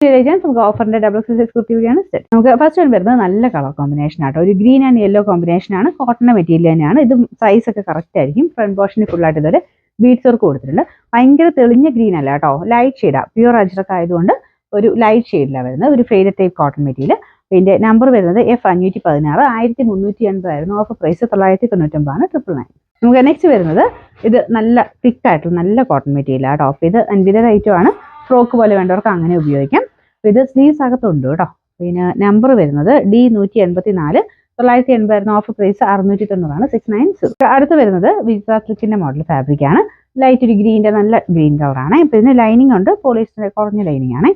നമുക്ക് ഓഫറിന്റെ double size കുർത്തിയാണ് set. നമുക്ക് ഫസ്റ്റ് വരുന്നത് നല്ല കളർ കോമ്പിനേഷൻ ആട്ടോ, ഒരു ഗ്രീൻ ആൻഡ് യെല്ലോ കോമ്പിനേഷൻ ആണ്. കോട്ടൺ മെറ്റീരിയൽ തന്നെയാണ്. ഇത് സൈസ് ഒക്കെ കറക്റ്റ് ആയിരിക്കും. ഫ്രണ്ട് പോർഷനിൽ ഫുൾ ആയിട്ട് ഇതൊരു ബീഡ്സ് വർക്ക് കൊടുത്തിട്ടുണ്ട്. ഭയങ്കര തെളിഞ്ഞ ഗ്രീൻ അല്ല കേട്ടോ, ലൈറ്റ് ഷെയ്ഡാ. പ്യൂർ അജ്രക്ക് ആയതുകൊണ്ട് ഒരു ലൈറ്റ് ഷെയ്ഡിലാണ് വരുന്നത്. ഒരു ഫെയ്ഡ് ടൈപ്പ് കോട്ടൺ മെറ്റീരിയൽ. ഇതിന്റെ നമ്പർ വരുന്നത് F516, 1380 ആയിരുന്നു. Offer price 999 999. നമുക്ക് നെക്സ്റ്റ് വരുന്നത് ഇത് നല്ല തിക്ക് ആയിട്ടുള്ള നല്ല കോട്ടൺ മെറ്റീരിയൽ ആട്ടോ. ഇത് അൻവിത ഐറ്റം ആണ്. ഫ്രോക്ക് പോലെ വേണ്ടവർക്ക് അങ്ങനെ ഉപയോഗിക്കാം. ഇത് സ്ലീവ്സ് അകത്തുണ്ട് കേട്ടോ. പിന്നെ നമ്പർ വരുന്നത് D184, 980 ആയിരുന്നു. Offer price 690 690. അടുത്ത് വരുന്നത് വിസ സിൽക്കിന്റെ മോഡൽ ഫാബ്രിക് ആണ്. ലൈറ്റ് ഒരു ഗ്രീൻ്റെ നല്ല ഗ്രീൻ കളറാണ്. ഇപ്പം ഇതിന് ലൈനിങ് ഉണ്ട്, പോളിസ്റ്റർ കുറഞ്ഞ ലൈനിങ് ആണ്.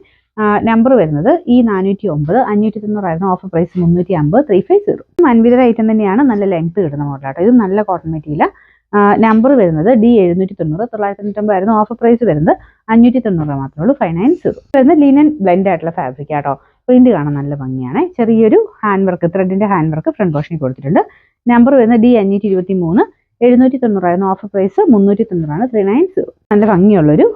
നമ്പർ വരുന്നത് E409, 590 ആയിരുന്നു. Offer price 350 350. അൻവിത ഐറ്റം തന്നെയാണ്. നല്ല ലെങ്ത് കിട്ടുന്ന മോഡലാട്ടോ. ഇത് നല്ല കോട്ടൺ മെറ്റീരിയൽ. നമ്പർ വരുന്നത് D790, 990 ആയിരുന്നു. ഓഫർ പ്രൈസ് വരുന്നത് 590 മാത്രമേ ഉള്ളൂ 590. വരുന്നത് ലിനൻ ബ്ലെൻഡ് ആയിട്ടുള്ള ഫാബ്രിക് ആട്ടോ. പ്രിന്റ് കാണാൻ നല്ല ഭംഗിയാണ്. ചെറിയൊരു ഹാൻഡ് വർക്ക്, ത്രെഡിന്റെ ഹാൻഡ് വർക്ക് ഫ്രണ്ട് പോർഷനിൽ കൊടുത്തിട്ടുണ്ട്. നമ്പർ വരുന്നത് D523, 790 ആയിരുന്നു. Offer price 390 390. നല്ല ഭംഗിയുള്ളൊരു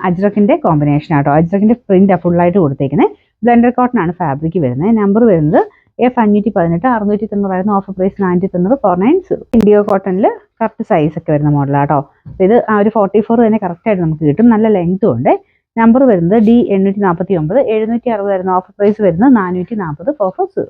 അജ്രക്കിന്റെ കോമ്പിനേഷൻ ആട്ടോ. അജ്രക്കിന്റെ പ്രിന്റ് ഫുള്ളായിട്ട് കൊടുത്തേക്കുന്നത്. ബ്ലെൻഡർ കോട്ടൺ ആണ് ഫാബ്രിക് വരുന്നത്. നമ്പർ വരുന്നത് F518, 690 ആയിരുന്നു. Offer price 490 490. ഇൻഡിയോ കോട്ടണിൽ കറക്റ്റ് സൈസ് ഒക്കെ വരുന്ന മോഡലാട്ടോ. ഇത് ആ ഒരു 44 തന്നെ കറക്റ്റ് ആയിട്ട് നമുക്ക് കിട്ടും. നല്ല ലെങ്ത്തും ഉണ്ട്. നമ്പർ വരുന്നത് D849, 760 ആയിരുന്നു. ഓഫർ പ്രൈസ് വരുന്നത് 440 440.